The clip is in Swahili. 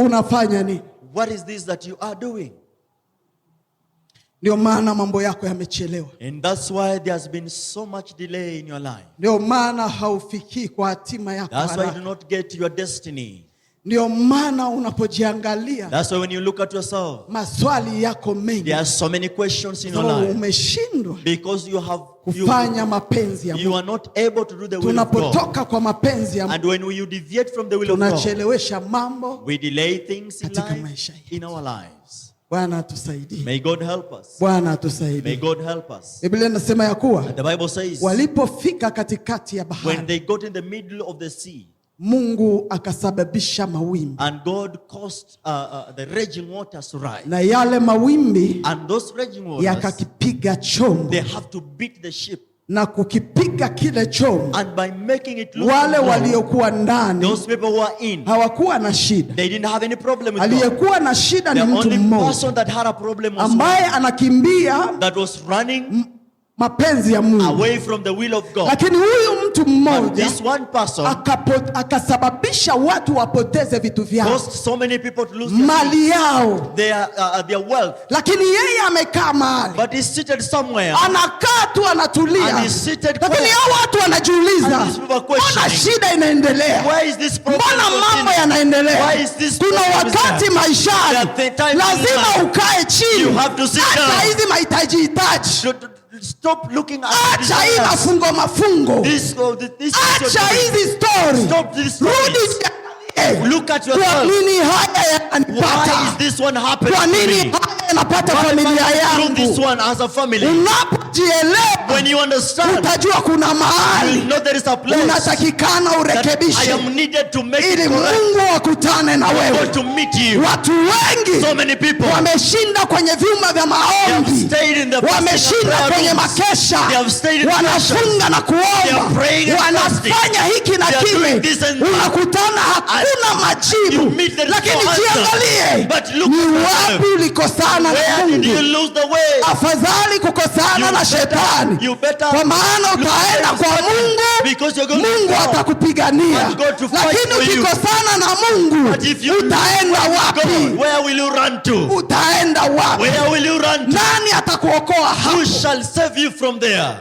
unafanya nini? What is this that you are doing? Ndio maana mambo yako yamechelewa. And that's why there has been so much delay in your life. Ndio maana haufikii kwa hatima yako. That's why you do not get your destiny. Ndio maana unapojiangalia, that's why when you look at yourself, maswali yako mengi. There are so many questions in your life. Umeshindwa because you have kufanya mapenzi ya Mungu. You are not able to do the will of God. Tunapotoka kwa mapenzi ya Mungu, and when you deviate from the will of God, tunachelewesha mambo, we delay things in life, in our lives. Bwana tusaidie. May God help us. Bwana tusaidie. May God help us. Biblia inasema ya kuwa, the Bible says, walipofika katikati ya bahari, when they got in the middle of the sea, Mungu akasababisha mawimbi. And God caused the raging waters to rise. Na yale mawimbi, and those raging waters, yakakipiga chombo. They have to beat the ship. Na kukipiga kile chombo, and by making it look wale waliokuwa ndani, those people who were in, hawakuwa na shida. They didn't have any problem with aliyekuwa na shida ni mtu mmoja. The only person that had a problem was ambaye anakimbia, that was running mapenzi ya Mungu, away from the will of God. Lakini huyu mtu mmoja, this one person, akasababisha watu wapoteze vitu vyao, caused so many people to lose mali yao, their wealth. Lakini yeye amekaa mahali, but he's seated somewhere, anakaa tu anatulia, and he's seated. Lakini hao watu wanajiuliza, mbona shida inaendelea? Why is this problem? Mbona mambo yanaendelea? Why is this? Kuna wakati maishani lazima ukae chini, hata hizi mahitaji. Stop looking at acha hii mafungo. Acha hizi story. Stop this story. Look at yourself. Kwa nini haya yananipata? Why is this one happening? Kwa nini haya yanapata familia yangu? This one as a family. Unapojielewa, when you understand, utajua kuna mahali, you know there is a place unatakikana urekebishe, I am needed to make ili it correct. Mungu akutane na wewe. To meet you. Watu wengi, so many people, wameshinda kwenye vyumba vya maombi, wameshinda kwenye makesha, wanafunga na kuomba, wanafanya hiki na kile, unakutana hakuna majibu. Lakini jiangalie, ni wapi ulikosana na Mungu? Afadhali kukosana na shetani, kwa maana utaenda kwa Mungu, Mungu atakupigania. Lakini ukikosana na Mungu, utaenda wapi? Where will you run to? Utaenda wapi? Where will you run to? Nani atakuokoa hapo? Who shall save you from there?